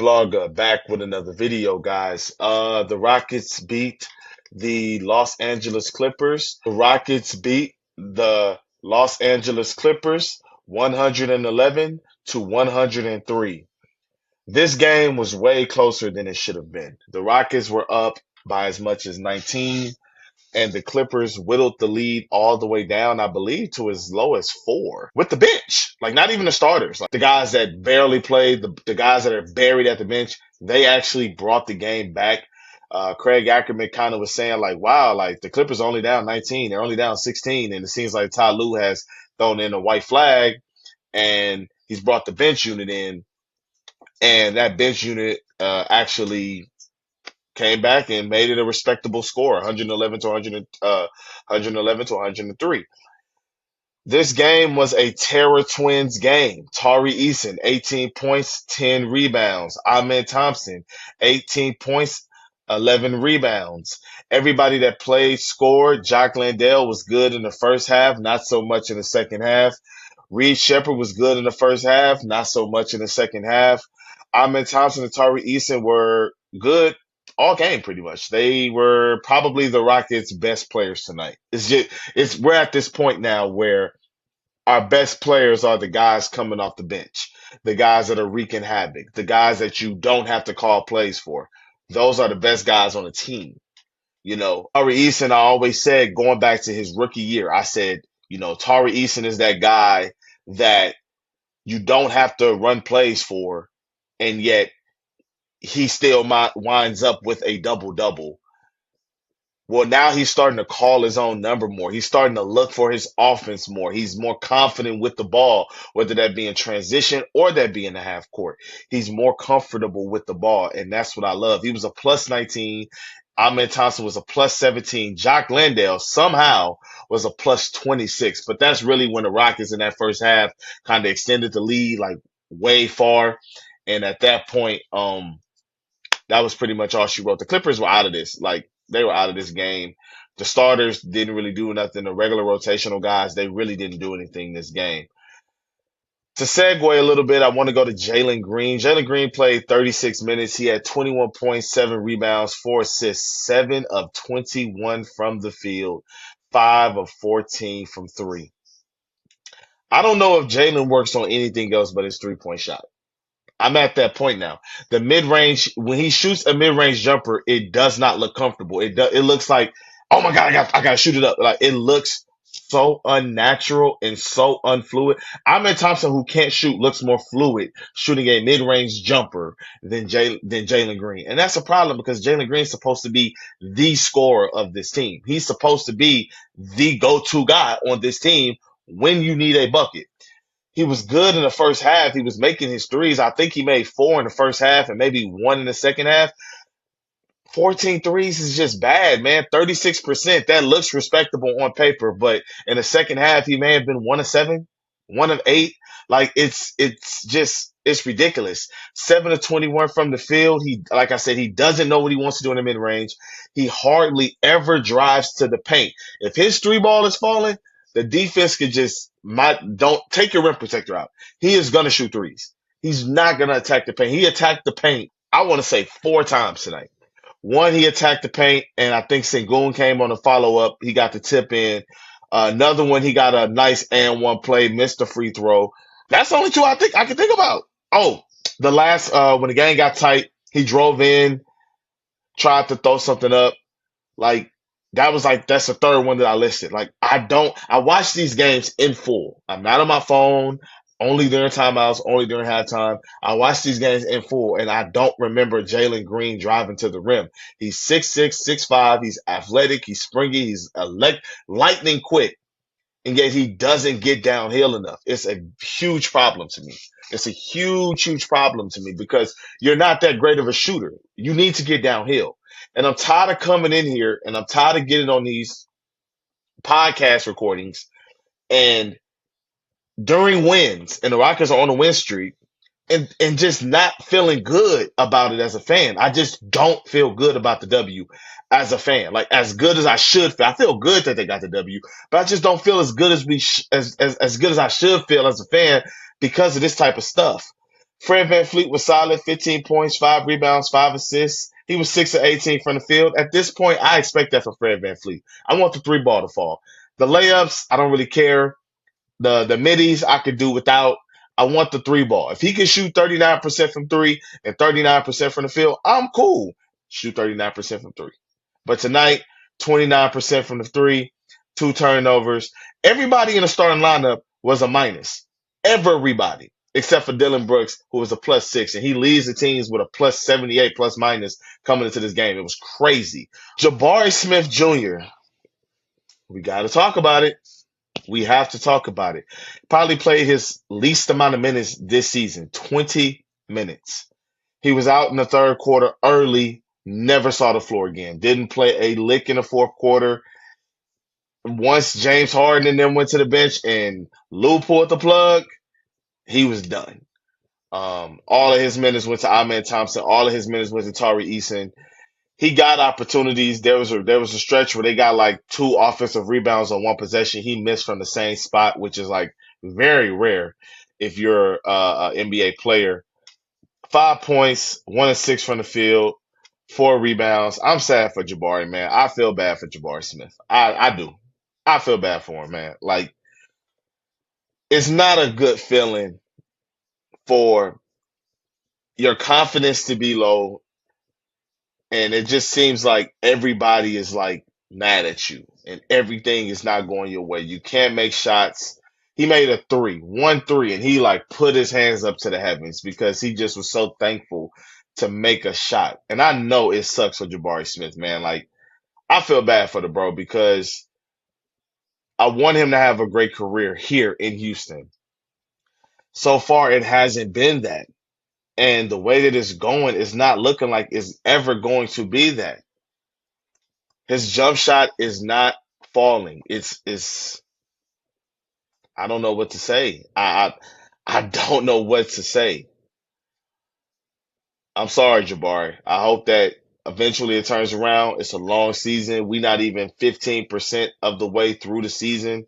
RedNationBlogga back with another video, guys. The Rockets beat the Los Angeles Clippers. The Rockets beat the Los Angeles Clippers 111 to 103. This game was way closer than it should have been. The Rockets were up by as much as 19, and the Clippers whittled the lead all the way down, I believe, to as low as 4 with the bench. Like, not even the starters. Like, the guys that barely played, the guys that are buried at the bench, they actually brought the game back. Craig Ackerman kind of was saying, like, wow, like, the Clippers are only down 19. They're only down 16. And it seems like Ty Lue has thrown in a white flag, and he's brought the bench unit in. And that bench unit actually came back and made it a respectable score, 111 to 103. This game was a Terror Twins game. Tari Eason, 18 points, 10 rebounds. Ahmed Thompson, 18 points, 11 rebounds. Everybody that played scored. Jock Landale was good in the first half, not so much in the second half. Reed Shepherd was good in the first half, not so much in the second half. Ahmed Thompson and Tari Eason were good all game, pretty much. They were probably the Rockets' best players tonight. We're at this point now where our best players are the guys coming off the bench, the guys that are wreaking havoc, the guys that you don't have to call plays for. Those are the best guys on the team. You know, Tari Eason, I always said, going back to his rookie year, I said, you know, Tari Eason is that guy that you don't have to run plays for, and yet he still winds up with a double-double. Well, now he's starting to call his own number more. He's starting to look for his offense more. He's more confident with the ball, whether that be in transition or that be in the half court. He's more comfortable with the ball, and that's what I love. He was a plus 19. Ahmed Thompson was a plus 17. Jock Landale somehow was a plus 26. But that's really when the Rockets in that first half kind of extended the lead like way far. And at that point, that was pretty much all she wrote. The Clippers were out of this. Like, they were out of this game. The starters didn't really do nothing. The regular rotational guys, they really didn't do anything this game. To segue a little bit, I want to go to Jalen Green. Jalen Green played 36 minutes. He had 21 points, 7 rebounds, 4 assists, 7 of 21 from the field, 5 of 14 from 3. I don't know if Jalen works on anything else but his three-point shot. I'm at that point now. The mid-range, when he shoots a mid-range jumper, it does not look comfortable. It looks like, oh my God, I gotta shoot it up. Like, it looks so unnatural and so unfluid. Ahmed Thompson, who can't shoot, looks more fluid shooting a mid-range jumper than Jalen Green. And that's a problem because Jalen Green is supposed to be the scorer of this team. He's supposed to be the go-to guy on this team when you need a bucket. He was good in the first half. He was making his threes. I think he made 4 in the first half and maybe 1 in the second half. 14 threes is just bad, man. 36%. That looks respectable on paper, but in the second half, he may have been 1 of 7, 1 of 8. Like, it's ridiculous. 7 of 21 from the field. Like I said, he doesn't know what he wants to do in the mid range. He hardly ever drives to the paint. If his three ball is falling, the defense could just don't take your rim protector out. He is going to shoot threes. He's not going to attack the paint. He attacked the paint, I want to say 4 times tonight. One, he attacked the paint, and I think Sengun came on the follow-up. He got the tip in. Another one, he got a nice and one play, missed a free throw. That's the only 2 I can think about. Oh, the last, when the game got tight, he drove in, tried to throw something up. Like, that's the third one that I listed. Like, I watch these games in full. I'm not on my phone, only during timeouts, only during halftime. I watch these games in full, and I don't remember Jalen Green driving to the rim. He's 6'6", 6'5". He's athletic. He's springy. He's lightning quick, and yet he doesn't get downhill enough. It's a huge problem to me. It's a huge, huge problem to me because you're not that great of a shooter. You need to get downhill. And I'm tired of coming in here, and I'm tired of getting on these podcast recordings and during wins, and the Rockets are on a win streak, and just not feeling good about it as a fan. I just don't feel good about the W as a fan. Like, as good as I should feel. I feel good that they got the W, but I just don't feel as good as as good as I should feel as a fan because of this type of stuff. Fred VanVleet was solid, 15 points, 5 rebounds, 5 assists. He was 6 of 18 from the field. At this point, I expect that for Fred VanVleet. I want the three ball to fall. The layups, I don't really care. The middies I could do without. I want the three ball. If he can shoot 39% from three and 39% from the field, I'm cool. Shoot 39% from three. But tonight, 29% from the three, 2 turnovers. Everybody in the starting lineup was a minus. Everybody. Except for Dylan Brooks, who was a +6. And he leads the teams with a +78 plus minus coming into this game. It was crazy. Jabari Smith Jr., we got to talk about it. We have to talk about it. Probably played his least amount of minutes this season, 20 minutes. He was out in the third quarter early, never saw the floor again. Didn't play a lick in the fourth quarter. Once James Harden and them went to the bench and Lou pulled the plug, he was done. All of his minutes went to Amen Thompson. All of his minutes went to Tari Eason. He got opportunities. There was a stretch where they got like 2 offensive rebounds on one possession. He missed from the same spot, which is like very rare if you're an NBA player. 5 points, 1 of 6 from the field, 4 rebounds. I'm sad for Jabari, man. I feel bad for Jabari Smith. I do. I feel bad for him, man. Like, it's not a good feeling for your confidence to be low, and it just seems like everybody is like mad at you and everything is not going your way. You can't make shots. He made a 1 3, and he like put his hands up to the heavens because he just was so thankful to make a shot. And I know it sucks for Jabari Smith, man. Like, I feel bad for the bro because I want him to have a great career here in Houston. So far, it hasn't been that. And the way that it's going is not looking like it's ever going to be that. His jump shot is not falling. It's I don't know what to say. I don't know what to say. I'm sorry, Jabari. I hope that eventually it turns around. It's a long season. We're not even 15% of the way through the season.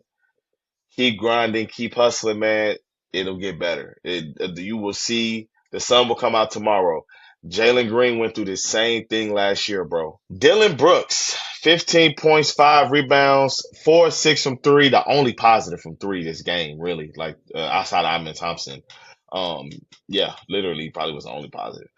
Keep grinding, keep hustling, man. It'll get better. You will see the sun will come out tomorrow. Jalen Green went through the same thing last year, bro. Dylan Brooks, 15 points, 5 rebounds, 4 6 from three. The only positive from three this game, really, like outside of Amen Thompson. Yeah, literally, probably was the only positive.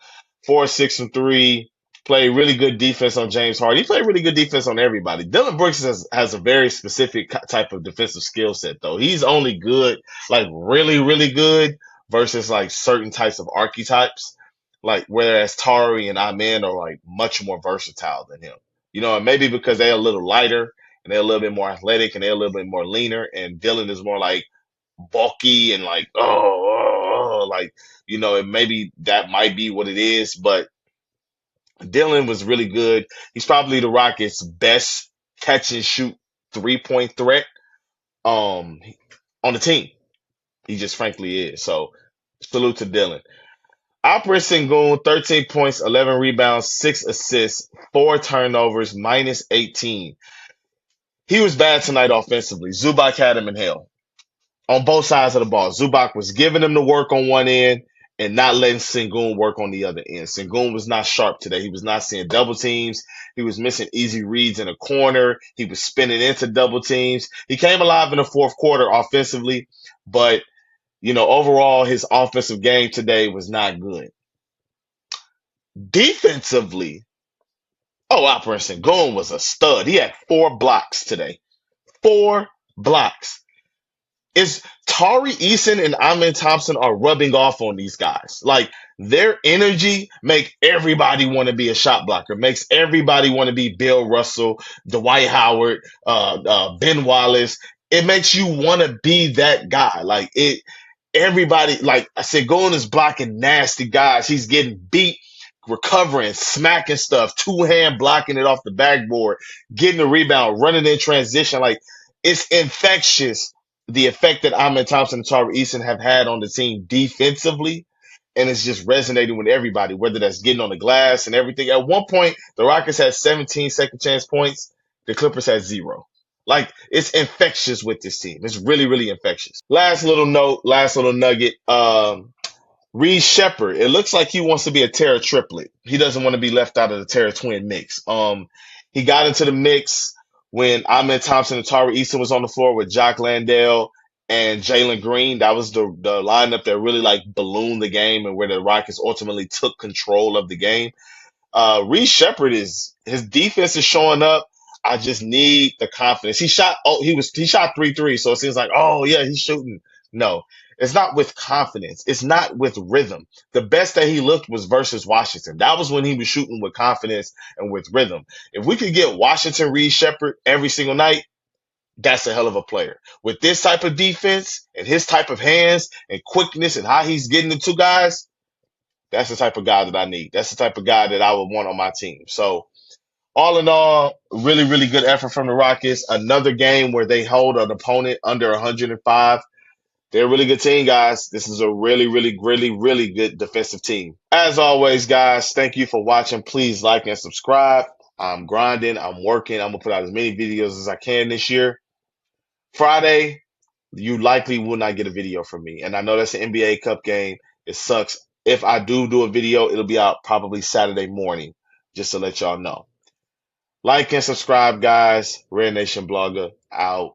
4 6 from three. Played really good defense on James Harden. He played really good defense on everybody. Dylan Brooks has a very specific type of defensive skill set, though. He's only good, like really, really good, versus like certain types of archetypes. Like, whereas Tari and Amen are like much more versatile than him. You know, and maybe because they're a little lighter and they're a little bit more athletic and they're a little bit more leaner, and Dylan is more like bulky and like, like, you know, and maybe that might be what it is, but Dylan was really good. He's probably the Rockets' best catch and shoot 3-point threat um on the team. He just frankly is. So salute to Dylan. Alperen Sengun, 13 points, 11 rebounds, 6 assists, 4 turnovers, -18. He was bad tonight offensively. Zubac had him in hell on both sides of the ball. Zubac was giving him the work on one end and not letting Sengun work on the other end. Sengun was not sharp today. He was not seeing double teams. He was missing easy reads in a corner. He was spinning into double teams. He came alive in the fourth quarter offensively, but you know, overall his offensive game today was not good. Defensively, Alperen Sengun was a stud. He had 4 blocks today. 4 blocks. Is Tari Eason and Amen Thompson are rubbing off on these guys. Like, their energy make everybody want to be a shot blocker, makes everybody want to be Bill Russell, Dwight Howard, Ben Wallace. It makes you want to be that guy. Like, everybody, like I said, Golan is blocking nasty guys. He's getting beat, recovering, smacking stuff, 2-hand blocking it off the backboard, getting the rebound, running in transition. Like, it's infectious, the effect that Amen Thompson and Tari Eason have had on the team defensively, and it's just resonating with everybody, whether that's getting on the glass and everything. At one point, the Rockets had 17 second chance points. The Clippers had 0. Like, it's infectious with this team. It's really, really infectious. Last little note, last little nugget. Reed Shepard, it looks like he wants to be a Terra triplet. He doesn't want to be left out of the Terra twin mix. He got into the mix when Ahmed Thompson and Tari Eason was on the floor with Jock Landale and Jalen Green. That was the lineup that really like ballooned the game and where the Rockets ultimately took control of the game. Reed Shepard is his defense is showing up. I just need the confidence. He shot 3 3s, so it seems like, oh yeah, he's shooting. No, it's not with confidence. It's not with rhythm. The best that he looked was versus Washington. That was when he was shooting with confidence and with rhythm. If we could get Washington Reed Shepard every single night, that's a hell of a player. With this type of defense and his type of hands and quickness and how he's getting the two guys, that's the type of guy that I need. That's the type of guy that I would want on my team. So all in all, really, really good effort from the Rockets. Another game where they hold an opponent under 105. They're a really good team, guys. This is a really, really, really, really good defensive team. As always, guys, thank you for watching. Please like and subscribe. I'm grinding. I'm working. I'm going to put out as many videos as I can this year. Friday, you likely will not get a video from me. And I know that's an NBA Cup game. It sucks. If I do a video, it'll be out probably Saturday morning, just to let y'all know. Like and subscribe, guys. Red Nation Blogger out.